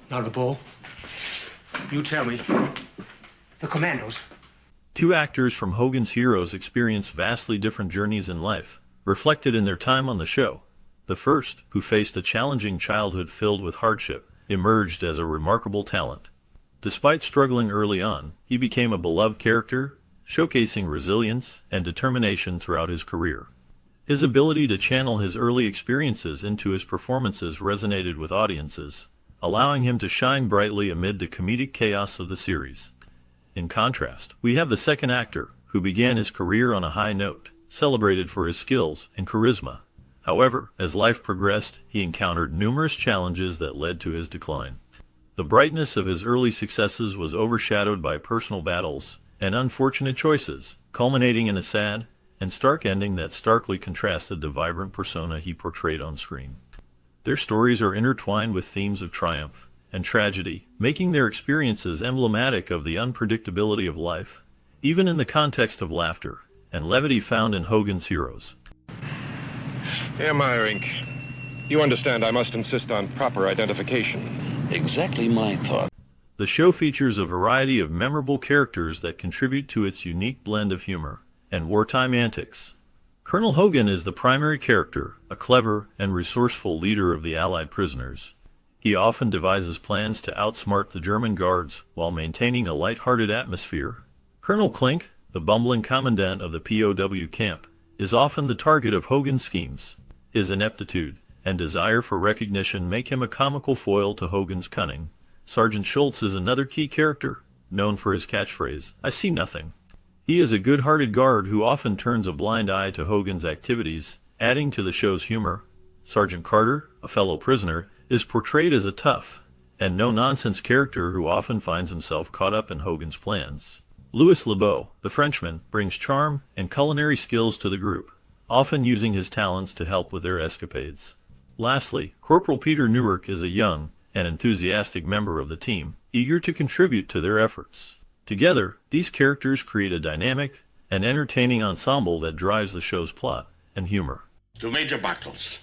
Now, LeBeau, you tell me. The Commandos. Two actors from Hogan's Heroes experience vastly different journeys in life, reflected in their time on the show. The first, who faced a challenging childhood filled with hardship, emerged as a remarkable talent. Despite struggling early on, he became a beloved character, showcasing resilience and determination throughout his career. His ability to channel his early experiences into his performances resonated with audiences, allowing him to shine brightly amid the comedic chaos of the series. In contrast, we have the second actor, who began his career on a high note, celebrated for his skills and charisma. However, as life progressed, he encountered numerous challenges that led to his decline. The brightness of his early successes was overshadowed by personal battles and unfortunate choices, culminating in a sad and stark ending that starkly contrasted the vibrant persona he portrayed on screen. Their stories are intertwined with themes of triumph and tragedy, making their experiences emblematic of the unpredictability of life, even in the context of laughter and levity found in Hogan's Heroes. Herr Meyerink, you understand I must insist on proper identification. Exactly my thought. The show features a variety of memorable characters that contribute to its unique blend of humor and wartime antics. Colonel Hogan is the primary character, a clever and resourceful leader of the Allied prisoners. He often devises plans to outsmart the German guards while maintaining a light-hearted atmosphere. Colonel Klink, the bumbling commandant of the POW camp, is often the target of Hogan's schemes. His ineptitude and desire for recognition make him a comical foil to Hogan's cunning. Sergeant Schultz is another key character, known for his catchphrase, "I see nothing." He is a good-hearted guard who often turns a blind eye to Hogan's activities, adding to the show's humor. Sergeant Carter, a fellow prisoner, is portrayed as a tough and no-nonsense character who often finds himself caught up in Hogan's plans. Louis LeBeau, the Frenchman, brings charm and culinary skills to the group, often using his talents to help with their escapades. Lastly, Corporal Peter Newark is a young and enthusiastic member of the team, eager to contribute to their efforts. Together, these characters create a dynamic and entertaining ensemble that drives the show's plot and humor. To Major Buckles.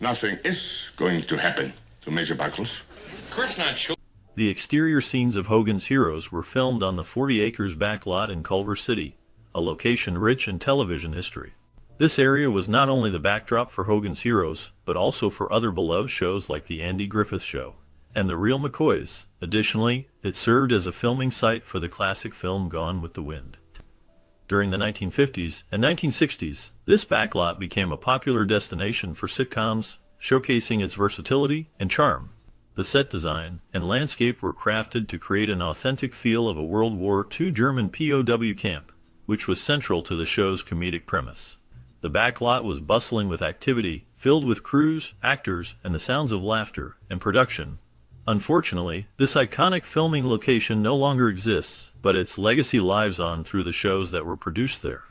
Nothing is going to happen to Major Buckles. Of course not, sure. The exterior scenes of Hogan's Heroes were filmed on the 40 acres backlot in Culver City, a location rich in television history. This area was not only the backdrop for Hogan's Heroes, but also for other beloved shows like The Andy Griffith Show and The Real McCoys. Additionally, it served as a filming site for the classic film Gone with the Wind. During the 1950s and 1960s, this backlot became a popular destination for sitcoms, showcasing its versatility and charm. The set design and landscape were crafted to create an authentic feel of a World War II German POW camp, which was central to the show's comedic premise. The backlot was bustling with activity, filled with crews, actors, and the sounds of laughter and production. Unfortunately, this iconic filming location no longer exists, but its legacy lives on through the shows that were produced there.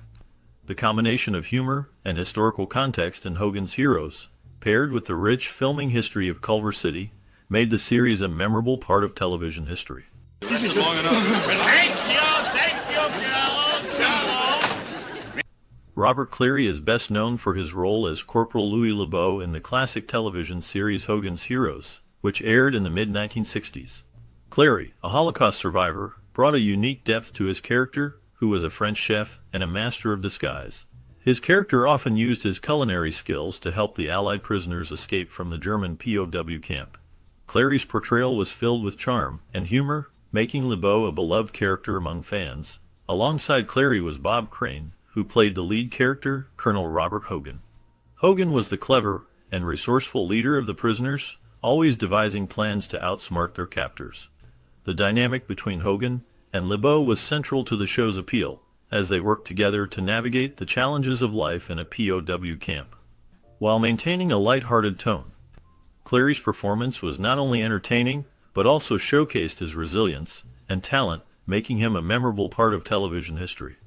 The combination of humor and historical context in Hogan's Heroes, paired with the rich filming history of Culver City, made the series a memorable part of television history. Long enough. Thank you, fellow. Robert Clary is best known for his role as Corporal Louis LeBeau in the classic television series Hogan's Heroes, which aired in the mid-1960s. Clary, a Holocaust survivor, brought a unique depth to his character, who was a French chef and a master of disguise. His character often used his culinary skills to help the Allied prisoners escape from the German POW camp. Clary's portrayal was filled with charm and humor, making LeBeau a beloved character among fans. Alongside Clary was Bob Crane, who played the lead character, Colonel Robert Hogan. Hogan was the clever and resourceful leader of the prisoners, always devising plans to outsmart their captors. The dynamic between Hogan and LeBeau was central to the show's appeal, as they worked together to navigate the challenges of life in a POW camp, while maintaining a light-hearted tone. Clary's performance was not only entertaining, but also showcased his resilience and talent, making him a memorable part of television history.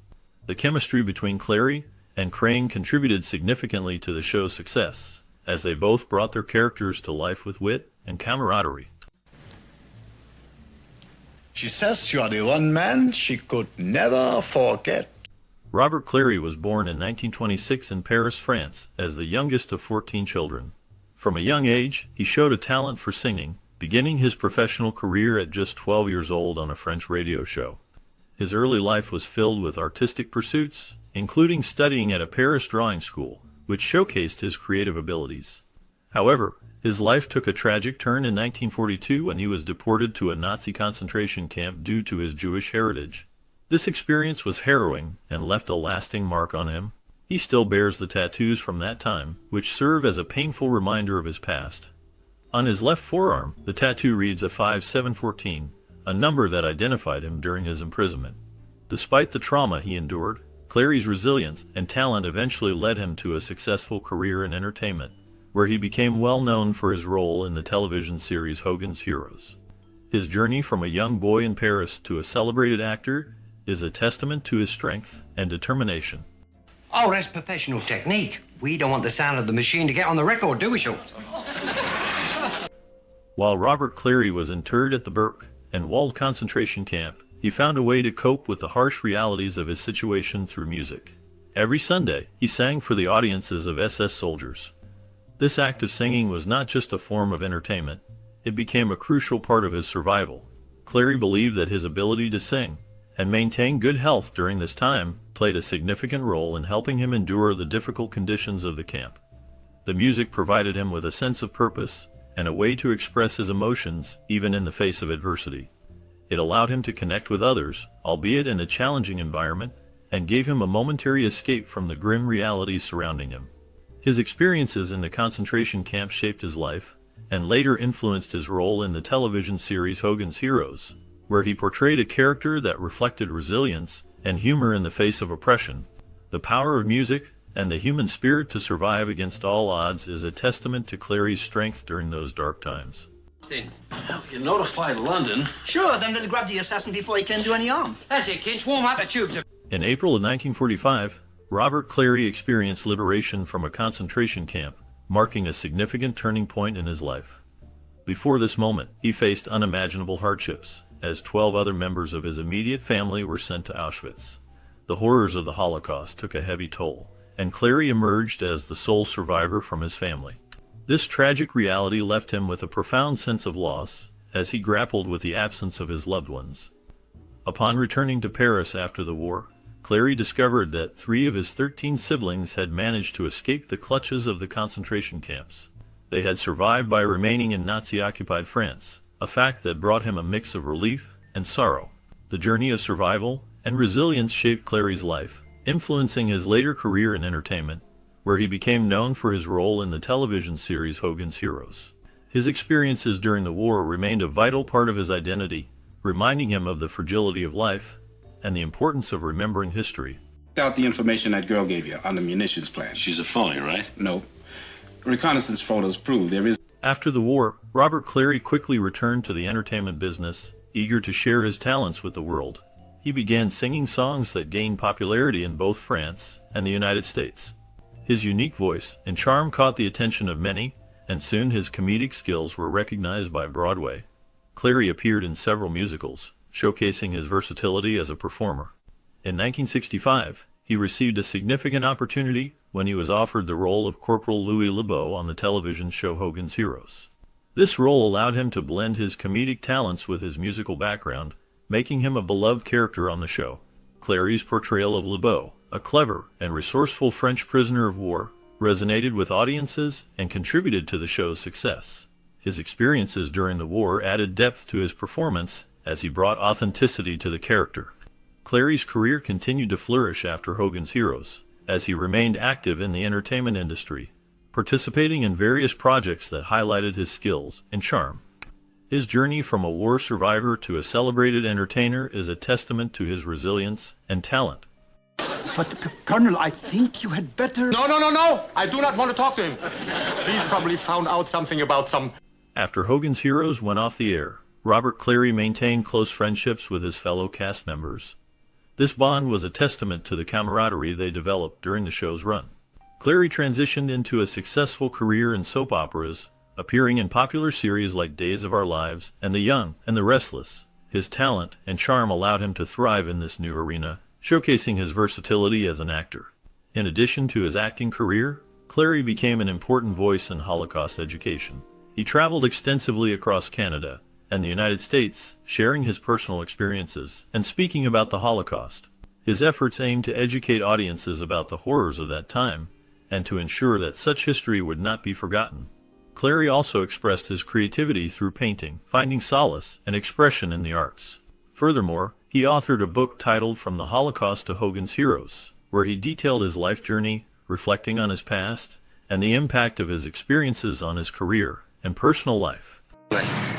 The chemistry between Clary and Crane contributed significantly to the show's success, as they both brought their characters to life with wit and camaraderie. She says you are the one man she could never forget. Robert Clary was born in 1926 in Paris, France, as the youngest of 14 children. From a young age, he showed a talent for singing, beginning his professional career at just 12 years old on a French radio show. His early life was filled with artistic pursuits, including studying at a Paris drawing school, which showcased his creative abilities. However, his life took a tragic turn in 1942 when he was deported to a Nazi concentration camp due to his Jewish heritage. This experience was harrowing and left a lasting mark on him. He still bears the tattoos from that time, which serve as a painful reminder of his past. On his left forearm, the tattoo reads a 5714, a number that identified him during his imprisonment. Despite the trauma he endured, Clary's resilience and talent eventually led him to a successful career in entertainment, where he became well known for his role in the television series Hogan's Heroes. His journey from a young boy in Paris to a celebrated actor is a testament to his strength and determination. Oh, that's professional technique. We don't want the sound of the machine to get on the record, do we, Schultz? While Robert Clary was interred at the Burke and Wald concentration camp, he found a way to cope with the harsh realities of his situation through music. Every Sunday, he sang for the audiences of SS soldiers. This act of singing was not just a form of entertainment, it became a crucial part of his survival. Clary believed that his ability to sing and maintain good health during this time played a significant role in helping him endure the difficult conditions of the camp. The music provided him with a sense of purpose and a way to express his emotions even in the face of adversity. It allowed him to connect with others, albeit in a challenging environment, and gave him a momentary escape from the grim realities surrounding him. His experiences in the concentration camp shaped his life, and later influenced his role in the television series Hogan's Heroes, where he portrayed a character that reflected resilience and humor in the face of oppression. The power of music and the human spirit to survive against all odds is a testament to Clary's strength during those dark times. You notify London. Sure, then they'll grab the assassin before he can do any harm. That's it, kids. Warm up the tubes. In April of 1945, Robert Clary experienced liberation from a concentration camp, marking a significant turning point in his life. Before this moment, he faced unimaginable hardships, as 12 other members of his immediate family were sent to Auschwitz. The horrors of the Holocaust took a heavy toll, and Clary emerged as the sole survivor from his family. This tragic reality left him with a profound sense of loss, as he grappled with the absence of his loved ones. Upon returning to Paris after the war, Clary discovered that 3 of his 13 siblings had managed to escape the clutches of the concentration camps. They had survived by remaining in Nazi-occupied France, a fact that brought him a mix of relief and sorrow. The journey of survival and resilience shaped Clary's life, influencing his later career in entertainment, where he became known for his role in the television series Hogan's Heroes. His experiences during the war remained a vital part of his identity, reminding him of the fragility of life and the importance of remembering history. Out the information that girl gave you on the munitions plant. She's a phony, right? No. Reconnaissance photos prove there is. After the war, Robert Clary quickly returned to the entertainment business, eager to share his talents with the world. He began singing songs that gained popularity in both France and the United States. His unique voice and charm caught the attention of many, and soon his comedic skills were recognized by Broadway. Clary appeared in several musicals, showcasing his versatility as a performer. In 1965, he received a significant opportunity when he was offered the role of Corporal Louis Lebeau on the television show Hogan's Heroes. This role allowed him to blend his comedic talents with his musical background, making him a beloved character on the show. Clary's portrayal of Lebeau, a clever and resourceful French prisoner of war, resonated with audiences and contributed to the show's success. His experiences during the war added depth to his performance as he brought authenticity to the character. Clary's career continued to flourish after Hogan's Heroes, as he remained active in the entertainment industry, participating in various projects that highlighted his skills and charm. His journey from a war survivor to a celebrated entertainer is a testament to his resilience and talent. But, Colonel, I think you had better... No! I do not want to talk to him. He's probably found out something about some... After Hogan's Heroes went off the air, Robert Clary maintained close friendships with his fellow cast members. This bond was a testament to the camaraderie they developed during the show's run. Clary transitioned into a successful career in soap operas, appearing in popular series like Days of Our Lives and The Young and the Restless. His talent and charm allowed him to thrive in this new arena, showcasing his versatility as an actor. In addition to his acting career, Clary became an important voice in Holocaust education. He traveled extensively across Canada and the United States, sharing his personal experiences and speaking about the Holocaust. His efforts aimed to educate audiences about the horrors of that time and to ensure that such history would not be forgotten. Clary also expressed his creativity through painting, finding solace and expression in the arts. Furthermore, he authored a book titled From the Holocaust to Hogan's Heroes, where he detailed his life journey, reflecting on his past and the impact of his experiences on his career and personal life.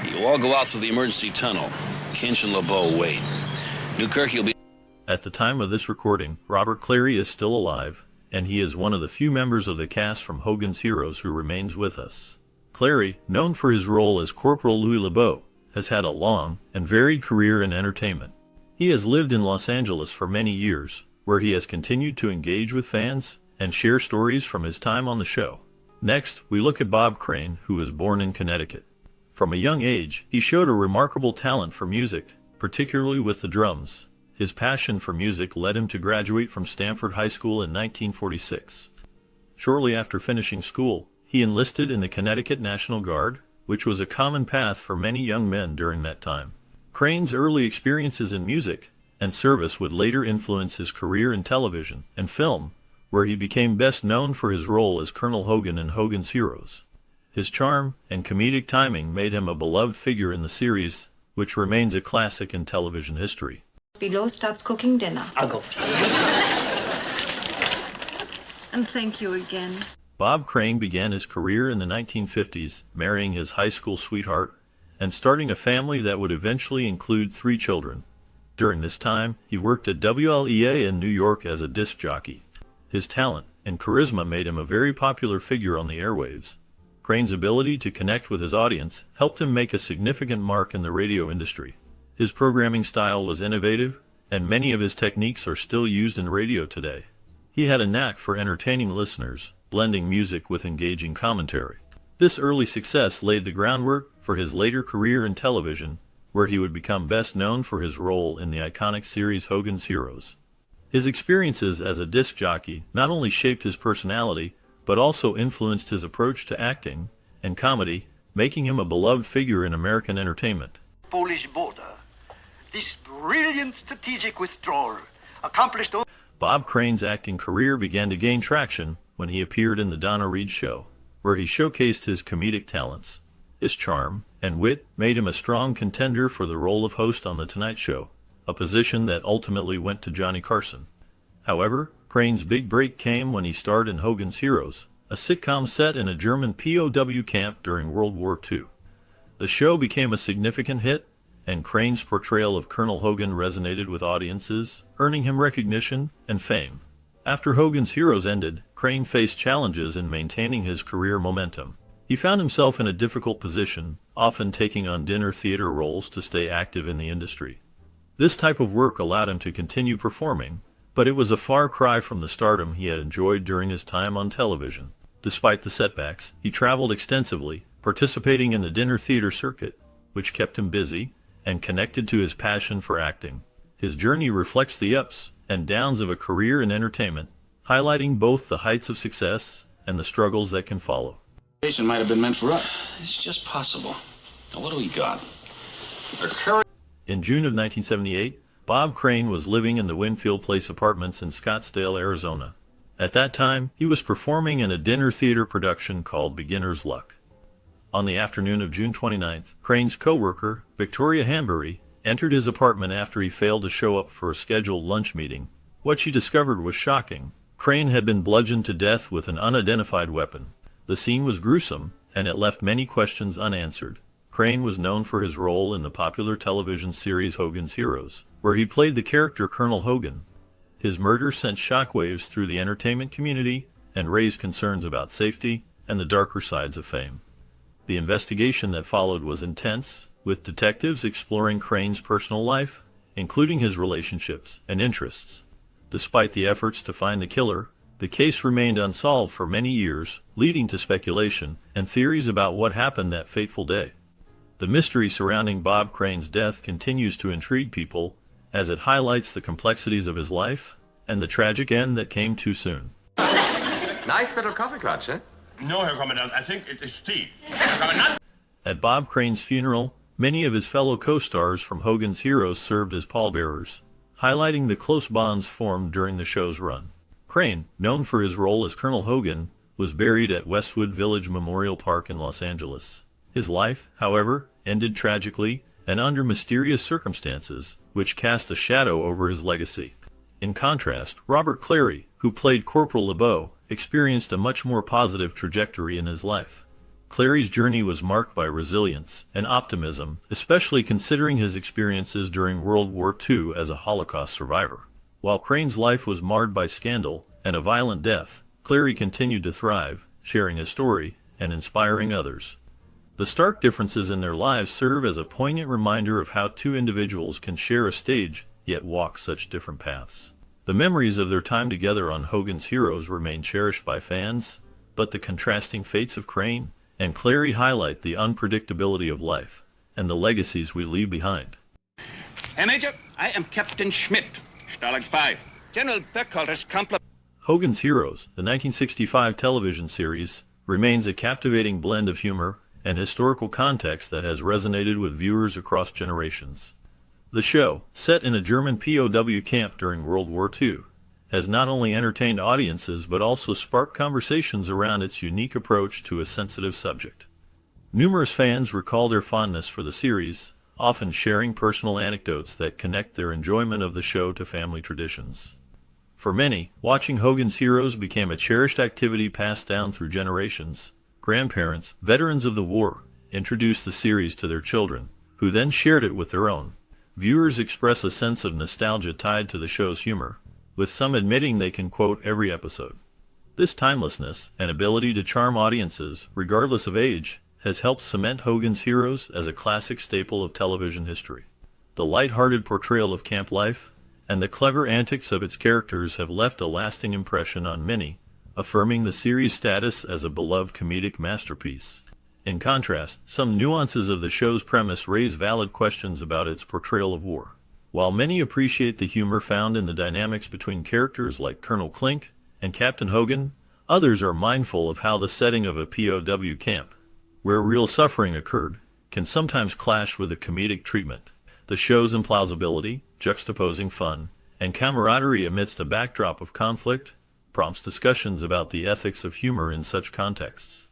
You all go out through the emergency tunnel. Kinch and LeBeau wait. Newkirk, you'll be... At the time of this recording, Robert Clary is still alive, and he is one of the few members of the cast from Hogan's Heroes who remains with us. Clary, known for his role as Corporal Louis LeBeau, has had a long and varied career in entertainment. He has lived in Los Angeles for many years, where he has continued to engage with fans and share stories from his time on the show. Next, we look at Bob Crane, who was born in Connecticut. From a young age, he showed a remarkable talent for music, particularly with the drums. His passion for music led him to graduate from Stanford High School in 1946. Shortly after finishing school, he enlisted in the Connecticut National Guard, which was a common path for many young men during that time. Crane's early experiences in music and service would later influence his career in television and film, where he became best known for his role as Colonel Hogan in Hogan's Heroes. His charm and comedic timing made him a beloved figure in the series, which remains a classic in television history. Below starts cooking dinner. I'll go. And thank you again. Bob Crane began his career in the 1950s, marrying his high school sweetheart and starting a family that would eventually include 3 children. During this time, he worked at WLEA in New York as a disc jockey. His talent and charisma made him a very popular figure on the airwaves. Crane's ability to connect with his audience helped him make a significant mark in the radio industry. His programming style was innovative, and many of his techniques are still used in radio today. He had a knack for entertaining listeners, blending music with engaging commentary. This early success laid the groundwork for his later career in television, where he would become best known for his role in the iconic series Hogan's Heroes. His experiences as a disc jockey not only shaped his personality, but also influenced his approach to acting and comedy, making him a beloved figure in American entertainment. Polish border. This brilliant strategic withdrawal accomplished... Bob Crane's acting career began to gain traction when he appeared in The Donna Reed Show, where he showcased his comedic talents. His charm and wit made him a strong contender for the role of host on The Tonight Show, a position that ultimately went to Johnny Carson. However, Crane's big break came when he starred in Hogan's Heroes, a sitcom set in a German POW camp during World War II. The show became a significant hit, and Crane's portrayal of Colonel Hogan resonated with audiences, earning him recognition and fame. After Hogan's Heroes ended, Crane faced challenges in maintaining his career momentum. He found himself in a difficult position, often taking on dinner theater roles to stay active in the industry. This type of work allowed him to continue performing, but it was a far cry from the stardom he had enjoyed during his time on television. Despite the setbacks, he traveled extensively, participating in the dinner theater circuit, which kept him busy and connected to his passion for acting. His journey reflects the ups and downs of a career in entertainment, highlighting both the heights of success and the struggles that can follow. Might have been meant for us. It's just possible. Now, what do we got? In June of 1978, Bob Crane was living in the Winfield Place apartments in Scottsdale, Arizona. At that time, he was performing in a dinner theater production called Beginner's Luck. On the afternoon of June 29th, Crane's co-worker, Victoria Hanbury, entered his apartment after he failed to show up for a scheduled lunch meeting. What she discovered was shocking. Crane had been bludgeoned to death with an unidentified weapon. The scene was gruesome, and it left many questions unanswered. Crane was known for his role in the popular television series Hogan's Heroes, where he played the character Colonel Hogan. His murder sent shockwaves through the entertainment community and raised concerns about safety and the darker sides of fame. The investigation that followed was intense, with detectives exploring Crane's personal life, including his relationships and interests. Despite the efforts to find the killer, the case remained unsolved for many years, leading to speculation and theories about what happened that fateful day. The mystery surrounding Bob Crane's death continues to intrigue people, as it highlights the complexities of his life and the tragic end that came too soon. Nice little coffee clutch, eh? No, Herr Kommandant, I think it is tea. At Bob Crane's funeral, many of his fellow co-stars from Hogan's Heroes served as pallbearers, highlighting the close bonds formed during the show's run. Crane, known for his role as Colonel Hogan, was buried at Westwood Village Memorial Park in Los Angeles. His life, however, ended tragically and under mysterious circumstances, which cast a shadow over his legacy. In contrast, Robert Clary, who played Corporal LeBeau, experienced a much more positive trajectory in his life. Clary's journey was marked by resilience and optimism, especially considering his experiences during World War II as a Holocaust survivor. While Crane's life was marred by scandal and a violent death, Clary continued to thrive, sharing his story and inspiring others. The stark differences in their lives serve as a poignant reminder of how two individuals can share a stage, yet walk such different paths. The memories of their time together on Hogan's Heroes remain cherished by fans, but the contrasting fates of Crane and Clary highlight the unpredictability of life and the legacies we leave behind. Hey, Major, I am Captain Schmidt, Stalag 5. General Burkhalter's compliment. Hogan's Heroes, the 1965 television series, remains a captivating blend of humor and historical context that has resonated with viewers across generations. The show, set in a German POW camp during World War II, has not only entertained audiences but also sparked conversations around its unique approach to a sensitive subject. Numerous fans recall their fondness for the series, often sharing personal anecdotes that connect their enjoyment of the show to family traditions. For many, watching Hogan's Heroes became a cherished activity passed down through generations. Grandparents, veterans of the war, introduced the series to their children, who then shared it with their own. Viewers express a sense of nostalgia tied to the show's humor, with some admitting they can quote every episode. This timelessness and ability to charm audiences, regardless of age, has helped cement Hogan's Heroes as a classic staple of television history. The light-hearted portrayal of camp life and the clever antics of its characters have left a lasting impression on many, affirming the series' status as a beloved comedic masterpiece. In contrast, some nuances of the show's premise raise valid questions about its portrayal of war. While many appreciate the humor found in the dynamics between characters like Colonel Klink and Captain Hogan, others are mindful of how the setting of a POW camp, where real suffering occurred, can sometimes clash with the comedic treatment. The show's implausibility, juxtaposing fun and camaraderie amidst a backdrop of conflict, prompts discussions about the ethics of humor in such contexts.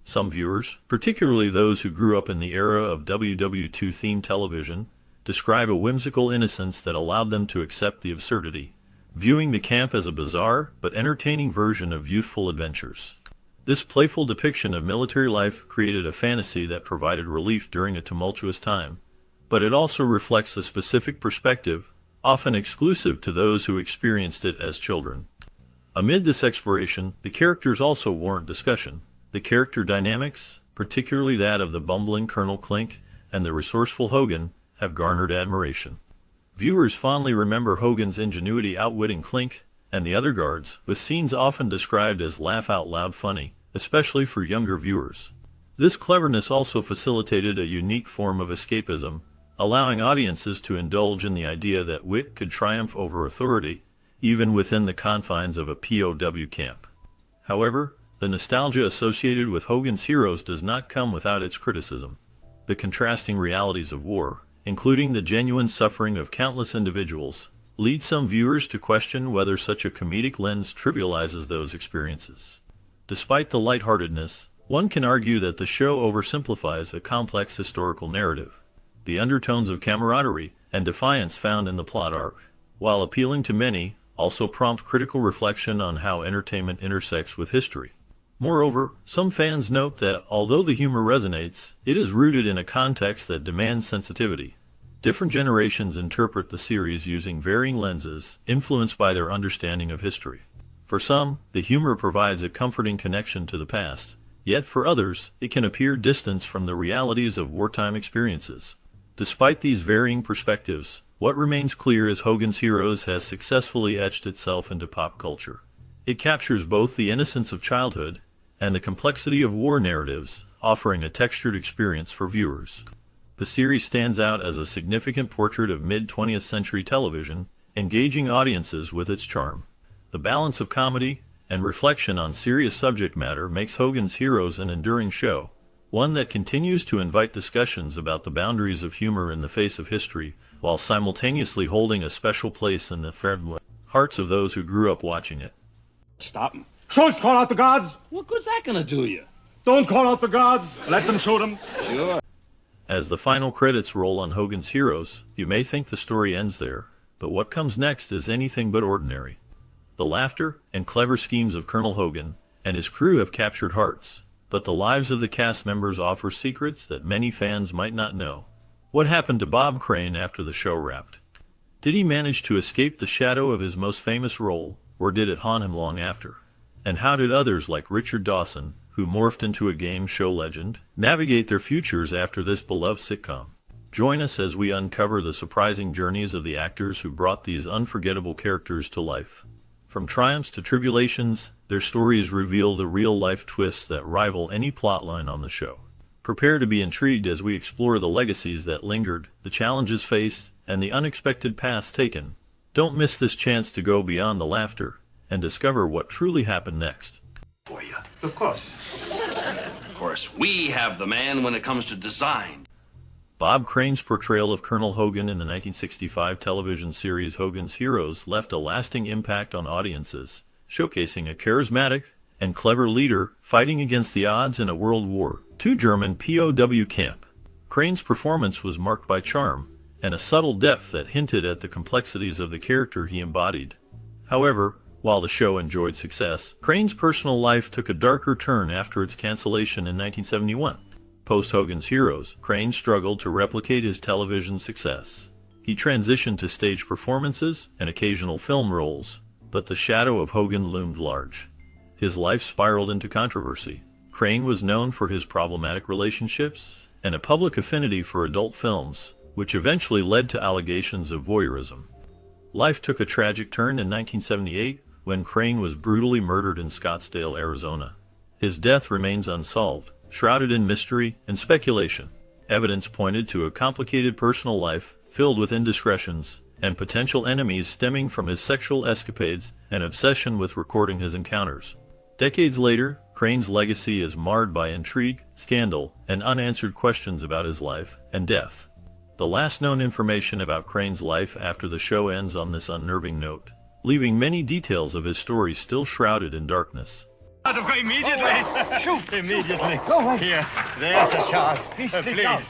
Some viewers, particularly those who grew up in the era of WW2-themed television, describe a whimsical innocence that allowed them to accept the absurdity, viewing the camp as a bizarre but entertaining version of youthful adventures. This playful depiction of military life created a fantasy that provided relief during a tumultuous time, but it also reflects a specific perspective, often exclusive to those who experienced it as children. Amid this exploration, the characters also warrant discussion. The character dynamics, particularly that of the bumbling Colonel Klink and the resourceful Hogan, have garnered admiration. Viewers fondly remember Hogan's ingenuity outwitting Klink and the other guards, with scenes often described as laugh-out-loud funny, especially for younger viewers. This cleverness also facilitated a unique form of escapism, allowing audiences to indulge in the idea that wit could triumph over authority, even within the confines of a POW camp. However, the nostalgia associated with Hogan's Heroes does not come without its criticism. The contrasting realities of war, including the genuine suffering of countless individuals, lead some viewers to question whether such a comedic lens trivializes those experiences. Despite the lightheartedness, one can argue that the show oversimplifies a complex historical narrative. The undertones of camaraderie and defiance found in the plot arc, while appealing to many, also prompt critical reflection on how entertainment intersects with history. Moreover, some fans note that although the humor resonates, it is rooted in a context that demands sensitivity. Different generations interpret the series using varying lenses, influenced by their understanding of history. For some, the humor provides a comforting connection to the past, yet for others, it can appear distant from the realities of wartime experiences. Despite these varying perspectives, what remains clear is Hogan's Heroes has successfully etched itself into pop culture. It captures both the innocence of childhood and the complexity of war narratives, offering a textured experience for viewers. The series stands out as a significant portrait of mid-20th century television, engaging audiences with its charm. The balance of comedy and reflection on serious subject matter makes Hogan's Heroes an enduring show, one that continues to invite discussions about the boundaries of humor in the face of history, while simultaneously holding a special place in the hearts of those who grew up watching it. Stop him. Schultz, call out the guards. What good's that gonna do you? Don't call out the guards. Let them shoot him. Sure. As the final credits roll on Hogan's Heroes, you may think the story ends there, but what comes next is anything but ordinary. The laughter and clever schemes of Colonel Hogan and his crew have captured hearts, but the lives of the cast members offer secrets that many fans might not know. What happened to Bob Crane after the show wrapped? Did he manage to escape the shadow of his most famous role, or did it haunt him long after? And how did others like Richard Dawson, who morphed into a game show legend, navigate their futures after this beloved sitcom? Join us as we uncover the surprising journeys of the actors who brought these unforgettable characters to life. From triumphs to tribulations, their stories reveal the real-life twists that rival any plotline on the show. Prepare to be intrigued as we explore the legacies that lingered, the challenges faced, and the unexpected paths taken. Don't miss this chance to go beyond the laughter and discover what truly happened next. For you. Of course. Of course, we have the man when it comes to design. Bob Crane's portrayal of Colonel Hogan in the 1965 television series Hogan's Heroes left a lasting impact on audiences, showcasing a charismatic and clever leader fighting against the odds in a World War II German POW camp. Crane's performance was marked by charm and a subtle depth that hinted at the complexities of the character he embodied. However, while the show enjoyed success, Crane's personal life took a darker turn after its cancellation in 1971. Post-Hogan's Heroes, Crane struggled to replicate his television success. He transitioned to stage performances and occasional film roles, but the shadow of Hogan loomed large. His life spiraled into controversy. Crane was known for his problematic relationships and a public affinity for adult films, which eventually led to allegations of voyeurism. Life took a tragic turn in 1978 when Crane was brutally murdered in Scottsdale, Arizona. His death remains unsolved, shrouded in mystery and speculation. Evidence pointed to a complicated personal life filled with indiscretions and potential enemies stemming from his sexual escapades and obsession with recording his encounters. Decades later, Crane's legacy is marred by intrigue, scandal, and unanswered questions about his life and death. The last known information about Crane's life after the show ends on this unnerving note, leaving many details of his story still shrouded in darkness. Immediately. Shoot immediately. Go away. Here, there's a shot. Please. Down.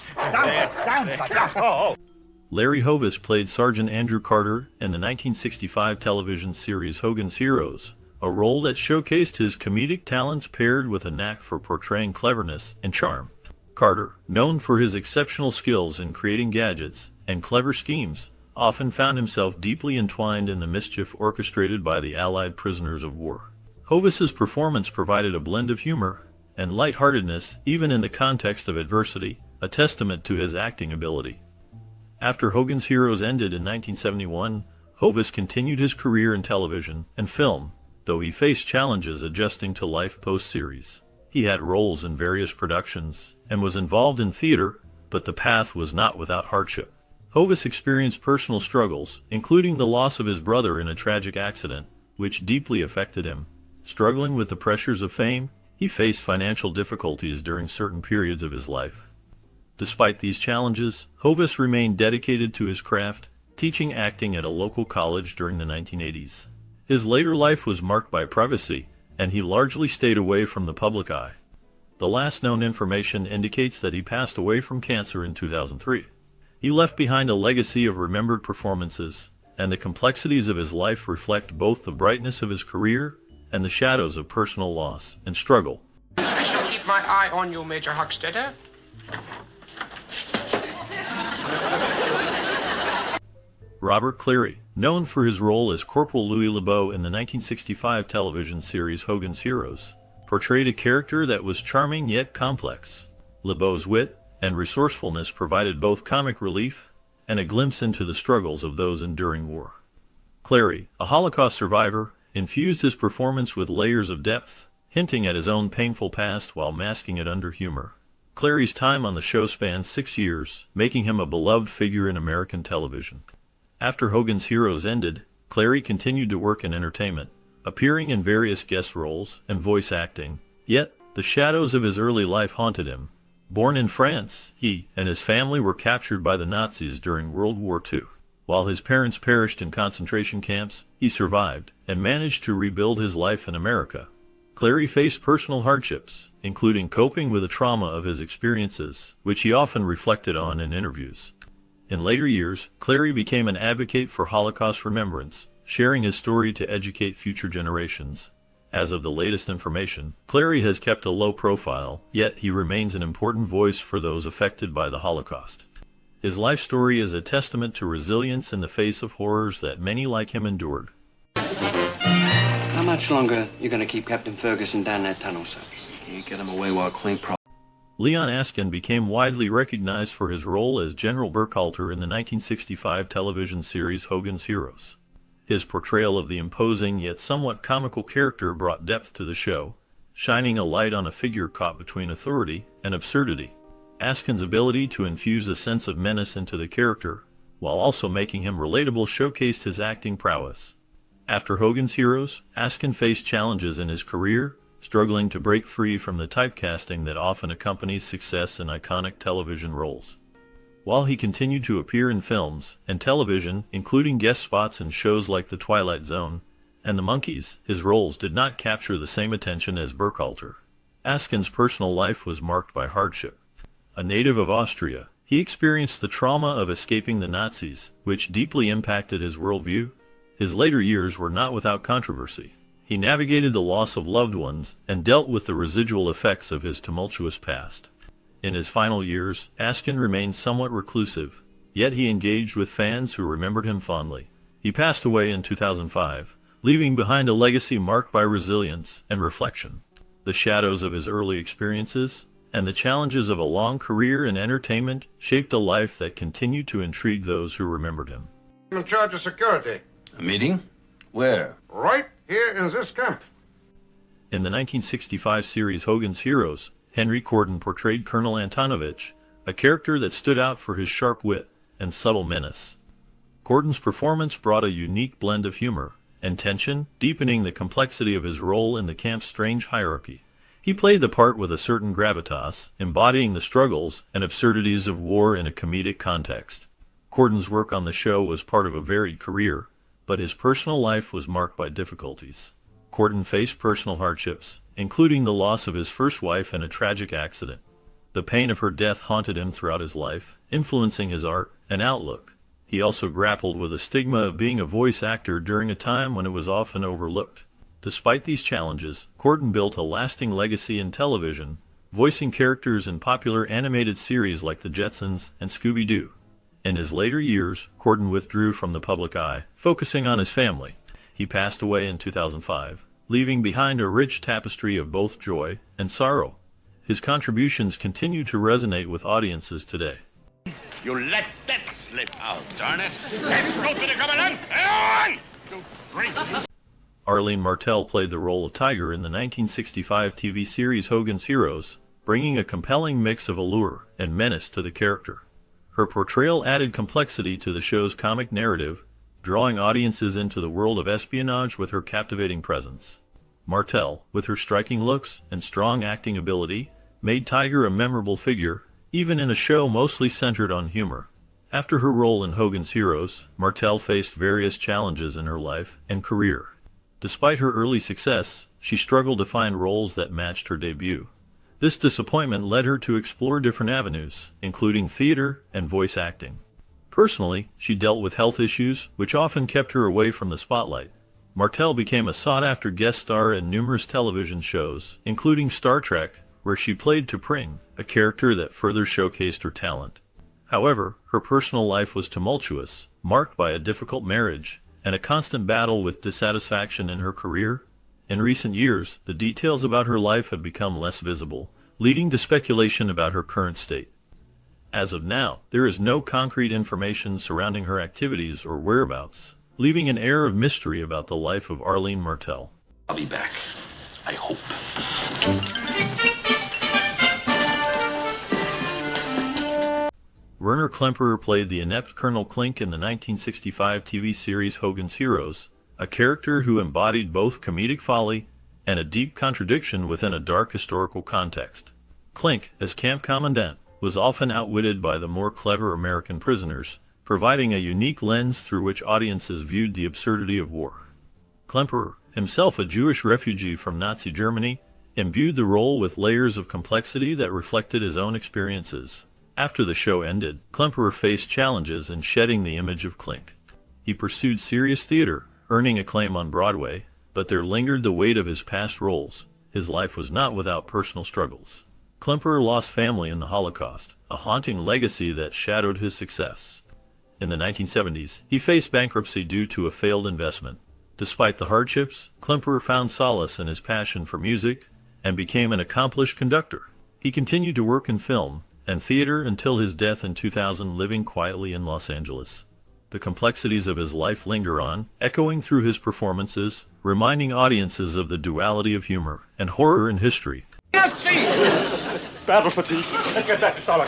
Larry Hovis played Sergeant Andrew Carter in the 1965 television series Hogan's Heroes, a role that showcased his comedic talents paired with a knack for portraying cleverness and charm. Carter, known for his exceptional skills in creating gadgets and clever schemes, often found himself deeply entwined in the mischief orchestrated by the Allied prisoners of war. Hovis's performance provided a blend of humor and lightheartedness even in the context of adversity, a testament to his acting ability. After Hogan's Heroes ended in 1971, Hovis continued his career in television and film, though he faced challenges adjusting to life post-series. He had roles in various productions and was involved in theater, but the path was not without hardship. Hovis experienced personal struggles, including the loss of his brother in a tragic accident, which deeply affected him. Struggling with the pressures of fame, he faced financial difficulties during certain periods of his life. Despite these challenges, Hovis remained dedicated to his craft, teaching acting at a local college during the 1980s. His later life was marked by privacy, and he largely stayed away from the public eye. The last known information indicates that he passed away from cancer in 2003. He left behind a legacy of remembered performances, and the complexities of his life reflect both the brightness of his career and the shadows of personal loss and struggle. I shall keep my eye on you, Major Hochstetter. Robert Cleary, known for his role as Corporal Louis LeBeau in the 1965 television series Hogan's Heroes, portrayed a character that was charming yet complex. LeBeau's wit and resourcefulness provided both comic relief and a glimpse into the struggles of those enduring war. Cleary, a Holocaust survivor, infused his performance with layers of depth, hinting at his own painful past while masking it under humor. Cleary's time on the show spanned 6 years, making him a beloved figure in American television. After Hogan's Heroes ended, Cleary continued to work in entertainment, appearing in various guest roles and voice acting, yet the shadows of his early life haunted him. Born in France, he and his family were captured by the Nazis during World War II. While his parents perished in concentration camps, he survived and managed to rebuild his life in America. Clary faced personal hardships, including coping with the trauma of his experiences, which he often reflected on in interviews. In later years, Clary became an advocate for Holocaust remembrance, sharing his story to educate future generations. As of the latest information, Clary has kept a low profile, yet he remains an important voice for those affected by the Holocaust. His life story is a testament to resilience in the face of horrors that many like him endured. How much longer are you going to keep Captain Ferguson down that tunnel, sir? Can't get him away while Klink Leon Askin became widely recognized for his role as General Burkhalter in the 1965 television series Hogan's Heroes. His portrayal of the imposing yet somewhat comical character brought depth to the show, shining a light on a figure caught between authority and absurdity. Askin's ability to infuse a sense of menace into the character, while also making him relatable, showcased his acting prowess. After Hogan's Heroes, Askin faced challenges in his career, struggling to break free from the typecasting that often accompanies success in iconic television roles. While he continued to appear in films and television, including guest spots in shows like The Twilight Zone and The Monkees, his roles did not capture the same attention as Burkhalter. Askin's personal life was marked by hardship. A native of Austria, he experienced the trauma of escaping the Nazis, which deeply impacted his worldview. His later years were not without controversy. He navigated the loss of loved ones and dealt with the residual effects of his tumultuous past. In his final years, Askin remained somewhat reclusive, yet he engaged with fans who remembered him fondly. He passed away in 2005, leaving behind a legacy marked by resilience and reflection. The shadows of his early experiences and the challenges of a long career in entertainment shaped a life that continued to intrigue those who remembered him. I'm in charge of security. A meeting? Where? Right here in this camp. In the 1965 series Hogan's Heroes, Henry Corden portrayed Colonel Antonovich, a character that stood out for his sharp wit and subtle menace. Corden's performance brought a unique blend of humor and tension, deepening the complexity of his role in the camp's strange hierarchy. He played the part with a certain gravitas, embodying the struggles and absurdities of war in a comedic context. Corden's work on the show was part of a varied career, but his personal life was marked by difficulties. Corden faced personal hardships, including the loss of his first wife in a tragic accident. The pain of her death haunted him throughout his life, influencing his art and outlook. He also grappled with the stigma of being a voice actor during a time when it was often overlooked. Despite these challenges, Corden built a lasting legacy in television, voicing characters in popular animated series like The Jetsons and Scooby-Doo. In his later years, Corden withdrew from the public eye, focusing on his family. He passed away in 2005, leaving behind a rich tapestry of both joy and sorrow. His contributions continue to resonate with audiences today. You let that slip out. Darn it. Let's go to the commandant. Everyone! You drink. Arlene Martell played the role of Tiger in the 1965 TV series Hogan's Heroes, bringing a compelling mix of allure and menace to the character. Her portrayal added complexity to the show's comic narrative, drawing audiences into the world of espionage with her captivating presence. Martell, with her striking looks and strong acting ability, made Tiger a memorable figure, even in a show mostly centered on humor. After her role in Hogan's Heroes, Martell faced various challenges in her life and career. Despite her early success, she struggled to find roles that matched her debut. This disappointment led her to explore different avenues, including theater and voice acting. Personally, she dealt with health issues, which often kept her away from the spotlight. Martell became a sought-after guest star in numerous television shows, including Star Trek, where she played T'Pring, a character that further showcased her talent. However, her personal life was tumultuous, marked by a difficult marriage and a constant battle with dissatisfaction in her career. In recent years, the details about her life have become less visible, leading to speculation about her current state. As of now, there is no concrete information surrounding her activities or whereabouts, leaving an air of mystery about the life of Arlene Martell. I'll be back. I hope. Werner Klemperer played the inept Colonel Klink in the 1965 TV series Hogan's Heroes, a character who embodied both comedic folly and a deep contradiction within a dark historical context. Clink, as camp commandant, was often outwitted by the more clever American prisoners, providing a unique lens through which audiences viewed the absurdity of war. Klemperer, himself a Jewish refugee from Nazi Germany, imbued the role with layers of complexity that reflected his own experiences. After the show ended, Klemperer faced challenges in shedding the image of Clink. He pursued serious theater, earning acclaim on Broadway, but there lingered the weight of his past roles. His life was not without personal struggles. Klemperer lost family in the Holocaust, a haunting legacy that shadowed his success. In the 1970s, he faced bankruptcy due to a failed investment. Despite the hardships, Klemperer found solace in his passion for music and became an accomplished conductor. He continued to work in film and theater until his death in 2000, living quietly in Los Angeles. The complexities of his life linger on, echoing through his performances, reminding audiences of the duality of humor and horror in history. Battle fatigue. Let's get back to Stalag.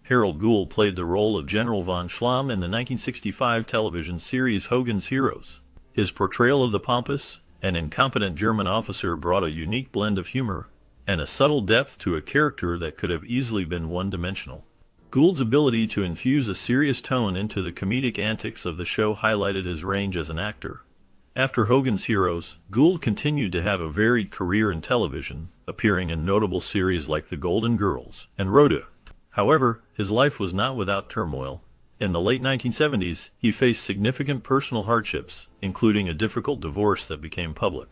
Harold Gould played the role of General von Schlamm in the 1965 television series Hogan's Heroes. His portrayal of the pompous and incompetent German officer brought a unique blend of humor and a subtle depth to a character that could have easily been one-dimensional. Gould's ability to infuse a serious tone into the comedic antics of the show highlighted his range as an actor. After Hogan's Heroes, Gould continued to have a varied career in television, appearing in notable series like The Golden Girls and Rhoda. However, his life was not without turmoil. In the late 1970s, he faced significant personal hardships, including a difficult divorce that became public.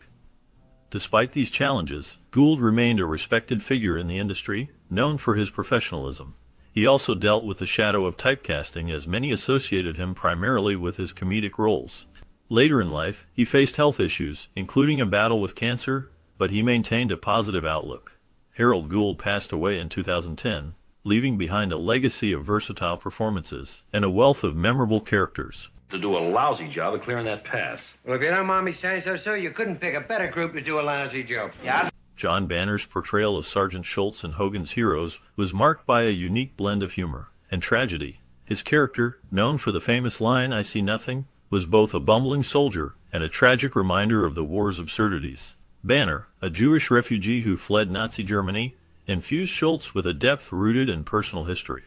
Despite these challenges, Gould remained a respected figure in the industry, known for his professionalism. He also dealt with the shadow of typecasting, as many associated him primarily with his comedic roles. Later in life, he faced health issues, including a battle with cancer, but he maintained a positive outlook. Harold Gould passed away in 2010, leaving behind a legacy of versatile performances and a wealth of memorable characters. To do a lousy job of clearing that pass. Well, if you don't mind me saying so, sir, you couldn't pick a better group to do a lousy job. Yeah? John Banner's portrayal of Sergeant Schultz in Hogan's Heroes was marked by a unique blend of humor and tragedy. His character, known for the famous line, "I see nothing," was both a bumbling soldier and a tragic reminder of the war's absurdities. Banner, a Jewish refugee who fled Nazi Germany, infused Schultz with a depth rooted in personal history.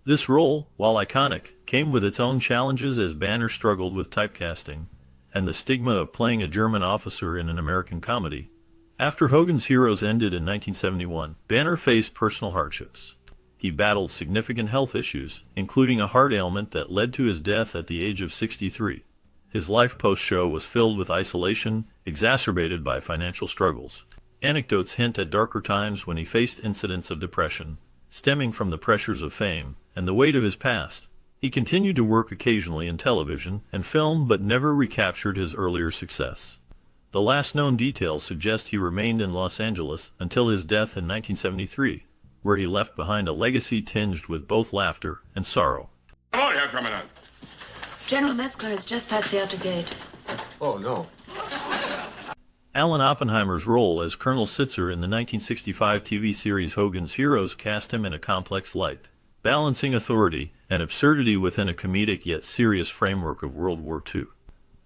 This role, while iconic, came with its own challenges as Banner struggled with typecasting and the stigma of playing a German officer in an American comedy. After Hogan's Heroes ended in 1971, Banner faced personal hardships. He battled significant health issues, including a heart ailment that led to his death at the age of 63. His life post-show was filled with isolation, exacerbated by financial struggles. Anecdotes hint at darker times when he faced incidents of depression, stemming from the pressures of fame and the weight of his past. He continued to work occasionally in television and film, but never recaptured his earlier success. The last known details suggest he remained in Los Angeles until his death in 1973, where he left behind a legacy tinged with both laughter and sorrow. Come on, Herr Kommandant. General Metzger has just passed the outer gate. Oh, no. Alan Oppenheimer's role as Colonel Sitzer in the 1965 TV series Hogan's Heroes cast him in a complex light, balancing authority and absurdity within a comedic yet serious framework of World War II.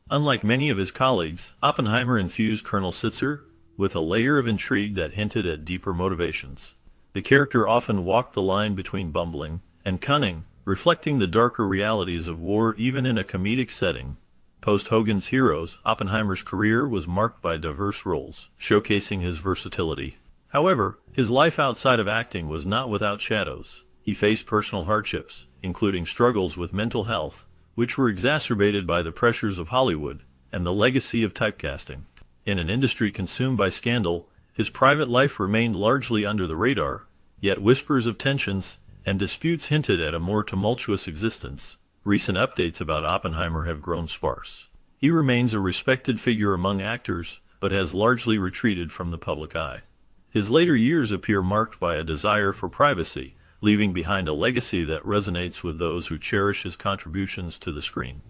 Unlike many of his colleagues, Oppenheimer infused Colonel Sitzer with a layer of intrigue that hinted at deeper motivations. The character often walked the line between bumbling and cunning, reflecting the darker realities of war even in a comedic setting. Post-Hogan's Heroes, Oppenheimer's career was marked by diverse roles, showcasing his versatility. However, his life outside of acting was not without shadows. He faced personal hardships, including struggles with mental health, which were exacerbated by the pressures of Hollywood and the legacy of typecasting. In an industry consumed by scandal, his private life remained largely under the radar, yet whispers of tensions and disputes hinted at a more tumultuous existence. Recent updates about Oppenheimer have grown sparse. He remains a respected figure among actors, but has largely retreated from the public eye. His later years appear marked by a desire for privacy, leaving behind a legacy that resonates with those who cherish his contributions to the screen.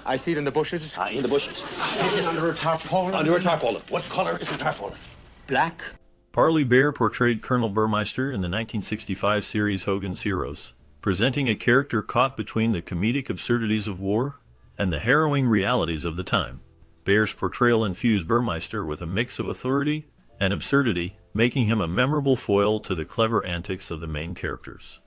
I see it in the bushes. In the bushes. Under a tarpaulin. Under a tarpaulin. What color is the tarpaulin? Black. Parley Baer portrayed Colonel Burmeister in the 1965 series Hogan's Heroes, presenting a character caught between the comedic absurdities of war and the harrowing realities of the time. Baer's portrayal infused Burmeister with a mix of authority and absurdity, making him a memorable foil to the clever antics of the main characters.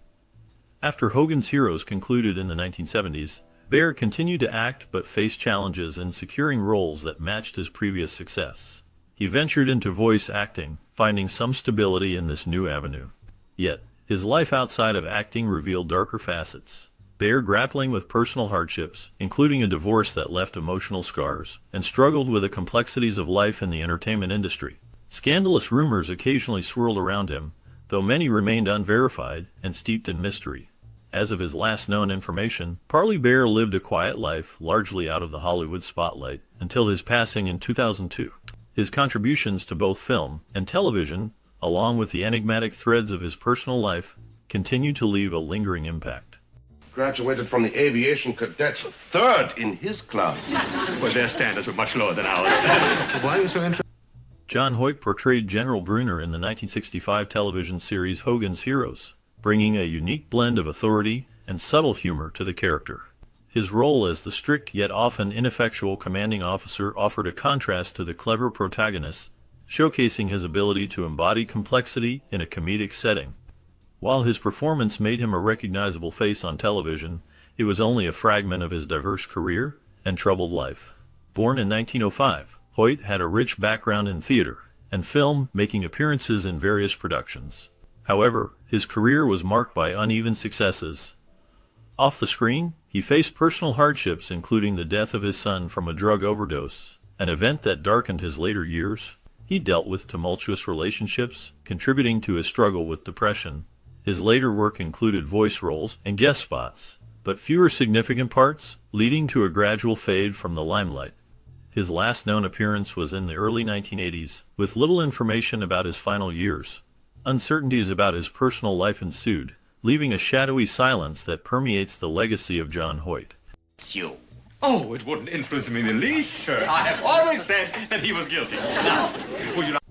After Hogan's Heroes concluded in the 1970s, Bear continued to act but faced challenges in securing roles that matched his previous success. He ventured into voice acting, finding some stability in this new avenue. Yet, his life outside of acting revealed darker facets. Bear grappling with personal hardships, including a divorce that left emotional scars, and struggled with the complexities of life in the entertainment industry. Scandalous rumors occasionally swirled around him, though many remained unverified and steeped in mystery. As of his last known information, Parley Bear lived a quiet life, largely out of the Hollywood spotlight, until his passing in 2002. His contributions to both film and television, along with the enigmatic threads of his personal life, continue to leave a lingering impact. Graduated from the aviation cadets, third in his class. Well, their standards were much lower than ours. Why are you so interested? John Hoyt portrayed General Bruner in the 1965 television series Hogan's Heroes, bringing a unique blend of authority and subtle humor to the character. His role as the strict yet often ineffectual commanding officer offered a contrast to the clever protagonist, showcasing his ability to embody complexity in a comedic setting. While his performance made him a recognizable face on television, it was only a fragment of his diverse career and troubled life. Born in 1905, Hoyt had a rich background in theater and film, making appearances in various productions. However, his career was marked by uneven successes. Off the screen, he faced personal hardships, including the death of his son from a drug overdose, an event that darkened his later years. He dealt with tumultuous relationships, contributing to his struggle with depression. His later work included voice roles and guest spots, but fewer significant parts, leading to a gradual fade from the limelight. His last known appearance was in the early 1980s, with little information about his final years. Uncertainties about his personal life ensued, leaving a shadowy silence that permeates the legacy of John Hoyt. It's you. Oh, it wouldn't influence me in the least, sir. I have always said that he was guilty. Now, would you like...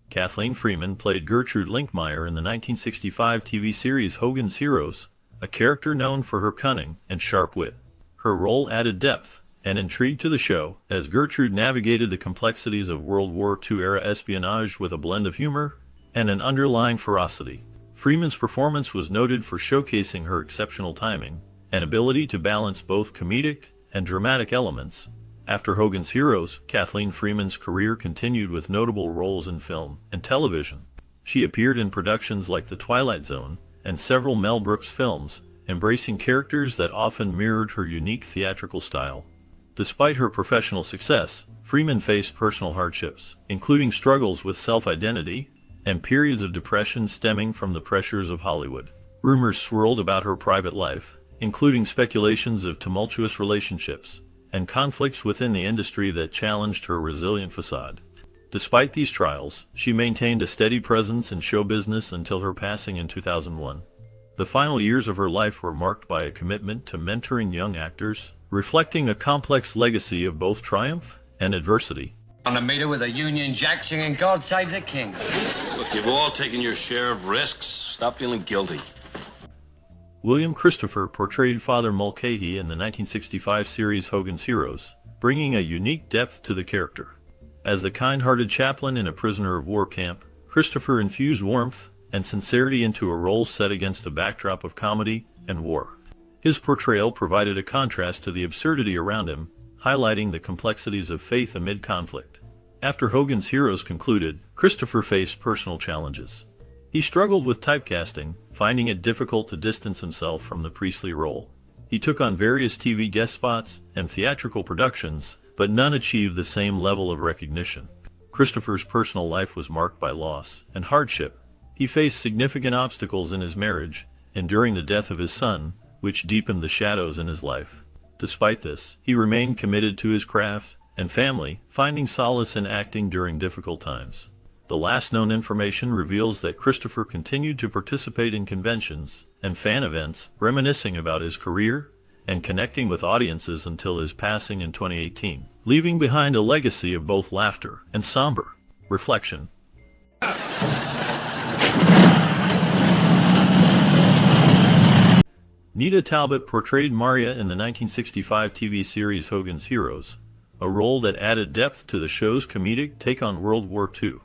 Kathleen Freeman played Gertrude Linkmeyer in the 1965 TV series Hogan's Heroes, a character known for her cunning and sharp wit. Her role added depth and intrigue to the show, as Gertrude navigated the complexities of World War II-era espionage with a blend of humor and an underlying ferocity. Freeman's performance was noted for showcasing her exceptional timing and ability to balance both comedic and dramatic elements. After Hogan's Heroes, Kathleen Freeman's career continued with notable roles in film and television. She appeared in productions like The Twilight Zone and several Mel Brooks films, embracing characters that often mirrored her unique theatrical style. Despite her professional success, Freeman faced personal hardships, including struggles with self-identity and periods of depression stemming from the pressures of Hollywood. Rumors swirled about her private life, including speculations of tumultuous relationships and conflicts within the industry that challenged her resilient facade. Despite these trials, she maintained a steady presence in show business until her passing in 2001. The final years of her life were marked by a commitment to mentoring young actors, reflecting a complex legacy of both triumph and adversity. On a meter with a Union Jack singing God Save the King. Look, you've all taken your share of risks. Stop feeling guilty. William Christopher portrayed Father Mulcahy in the 1965 series Hogan's Heroes, bringing a unique depth to the character. As the kind-hearted chaplain in a prisoner of war camp, Christopher infused warmth and sincerity into a role set against a backdrop of comedy and war. His portrayal provided a contrast to the absurdity around him, highlighting the complexities of faith amid conflict. After Hogan's Heroes concluded, Christopher faced personal challenges. He struggled with typecasting, finding it difficult to distance himself from the priestly role. He took on various TV guest spots and theatrical productions, but none achieved the same level of recognition. Christopher's personal life was marked by loss and hardship. He faced significant obstacles in his marriage, enduring the death of his son, which deepened the shadows in his life. Despite this, he remained committed to his craft and family, finding solace in acting during difficult times. The last known information reveals that Christopher continued to participate in conventions and fan events, reminiscing about his career and connecting with audiences until his passing in 2018, leaving behind a legacy of both laughter and somber reflection. Nita Talbot portrayed Maria in the 1965 TV series Hogan's Heroes, a role that added depth to the show's comedic take on World War II.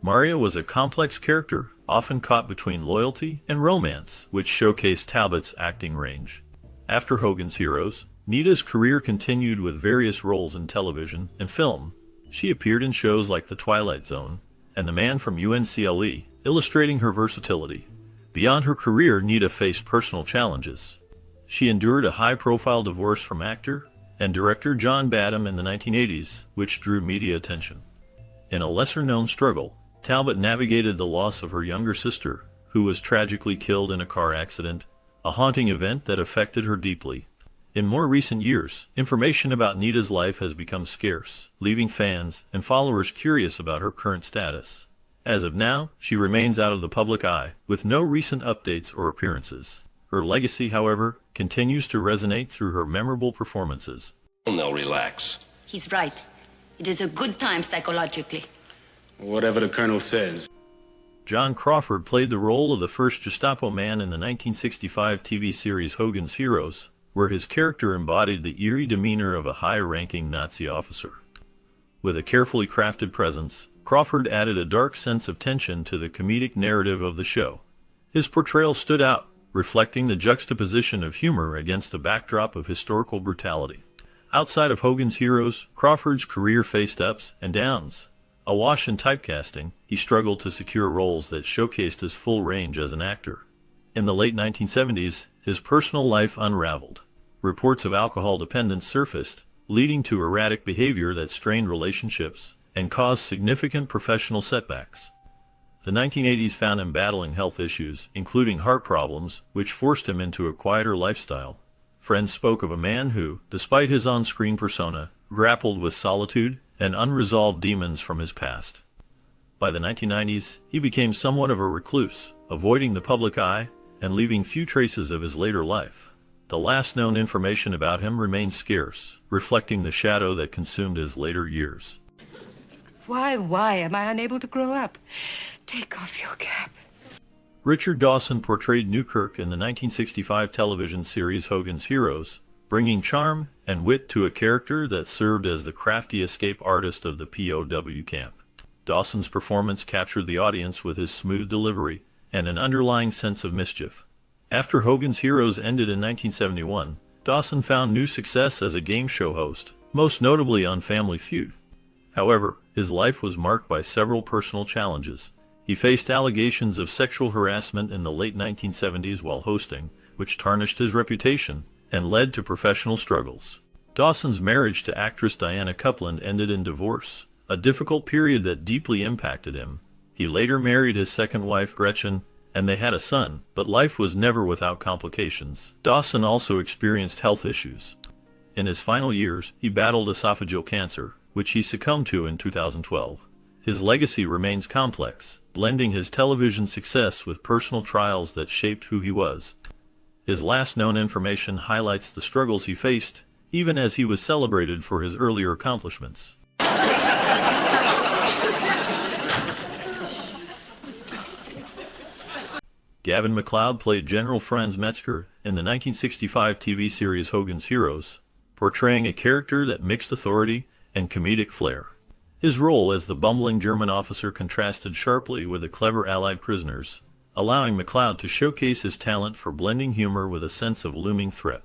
Maria was a complex character, often caught between loyalty and romance, which showcased Talbot's acting range. After Hogan's Heroes, Nita's career continued with various roles in television and film. She appeared in shows like The Twilight Zone and The Man from UNCLE, illustrating her versatility. Beyond her career, Nita faced personal challenges. She endured a high-profile divorce from actor and director John Badham in the 1980s, which drew media attention. In a lesser-known struggle, Talbot navigated the loss of her younger sister, who was tragically killed in a car accident, a haunting event that affected her deeply. In more recent years, information about Nita's life has become scarce, leaving fans and followers curious about her current status. As of now, she remains out of the public eye, with no recent updates or appearances. Her legacy, however, continues to resonate through her memorable performances. They'll relax. He's right. It is a good time psychologically. Whatever the Colonel says. John Crawford played the role of the first Gestapo man in the 1965 TV series Hogan's Heroes, where his character embodied the eerie demeanor of a high-ranking Nazi officer. With a carefully crafted presence, Crawford added a dark sense of tension to the comedic narrative of the show. His portrayal stood out, reflecting the juxtaposition of humor against a backdrop of historical brutality. Outside of Hogan's Heroes, Crawford's career faced ups and downs. Awash in typecasting, he struggled to secure roles that showcased his full range as an actor. In the late 1970s, his personal life unraveled. Reports of alcohol dependence surfaced, leading to erratic behavior that strained relationships and caused significant professional setbacks. The 1980s found him battling health issues, including heart problems, which forced him into a quieter lifestyle. Friends spoke of a man who, despite his on-screen persona, grappled with solitude and unresolved demons from his past. By the 1990s, he became somewhat of a recluse, avoiding the public eye and leaving few traces of his later life. The last known information about him remains scarce, reflecting the shadow that consumed his later years. Why am I unable to grow up? Take off your cap. Richard Dawson portrayed Newkirk in the 1965 television series Hogan's Heroes, bringing charm and wit to a character that served as the crafty escape artist of the POW camp. Dawson's performance captured the audience with his smooth delivery and an underlying sense of mischief. After Hogan's Heroes ended in 1971, Dawson found new success as a game show host, most notably on Family Feud. However, his life was marked by several personal challenges. He faced allegations of sexual harassment in the late 1970s while hosting, which tarnished his reputation and led to professional struggles. Dawson's marriage to actress Diana Coupland ended in divorce, a difficult period that deeply impacted him. He later married his second wife, Gretchen, and they had a son, but life was never without complications. Dawson also experienced health issues. In his final years, he battled esophageal cancer, which he succumbed to in 2012. His legacy remains complex, blending his television success with personal trials that shaped who he was. His last known information highlights the struggles he faced, even as he was celebrated for his earlier accomplishments. Gavin MacLeod played General Franz Metzger in the 1965 TV series Hogan's Heroes, portraying a character that mixed authority and comedic flair. His role as the bumbling German officer contrasted sharply with the clever Allied prisoners, allowing MacLeod to showcase his talent for blending humor with a sense of looming threat.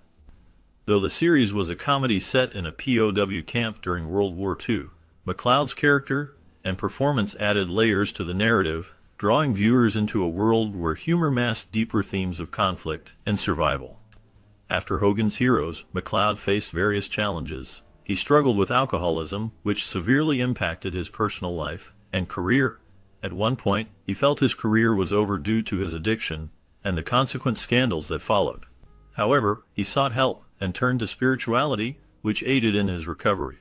Though the series was a comedy set in a POW camp during World War II, MacLeod's character and performance added layers to the narrative, drawing viewers into a world where humor masked deeper themes of conflict and survival. After Hogan's Heroes, MacLeod faced various challenges. He struggled with alcoholism, which severely impacted his personal life and career. At one point, he felt his career was over due to his addiction and the consequent scandals that followed. However, he sought help and turned to spirituality, which aided in his recovery.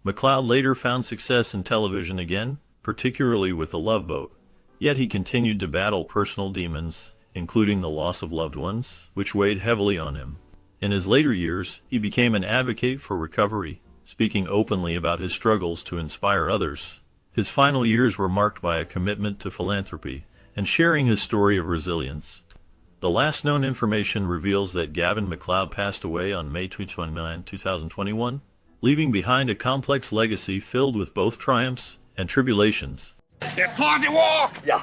MacLeod later found success in television again, particularly with The Love Boat. Yet he continued to battle personal demons, including the loss of loved ones, which weighed heavily on him. In his later years, he became an advocate for recovery, speaking openly about his struggles to inspire others. His final years were marked by a commitment to philanthropy and sharing his story of resilience. The last known information reveals that Gavin MacLeod passed away on May 29, 2021, leaving behind a complex legacy filled with both triumphs and tribulations. Before the war? Yeah.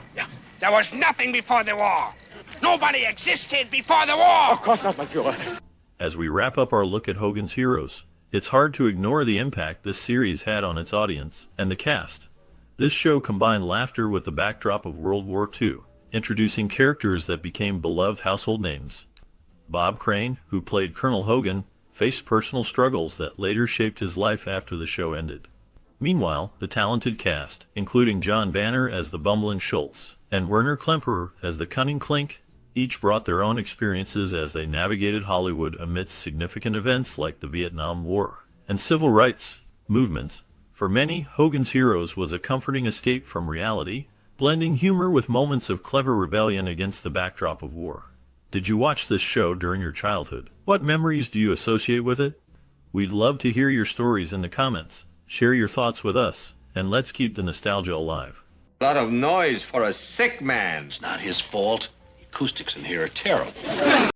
There was nothing before the war. Nobody existed before the war. Of course not, my Führer. As we wrap up our look at Hogan's Heroes, it's hard to ignore the impact this series had on its audience and the cast. This show combined laughter with the backdrop of World War II, introducing characters that became beloved household names. Bob Crane, who played Colonel Hogan, faced personal struggles that later shaped his life after the show ended. Meanwhile, the talented cast, including John Banner as the bumbling Schultz and Werner Klemperer as the cunning Klink, each brought their own experiences as they navigated Hollywood amidst significant events like the Vietnam War and civil rights movements. For many, Hogan's Heroes was a comforting escape from reality, blending humor with moments of clever rebellion against the backdrop of war. Did you watch this show during your childhood? What memories do you associate with it? We'd love to hear your stories in the comments. Share your thoughts with us, and let's keep the nostalgia alive. A lot of noise for a sick man. It's not his fault. The acoustics in here are terrible.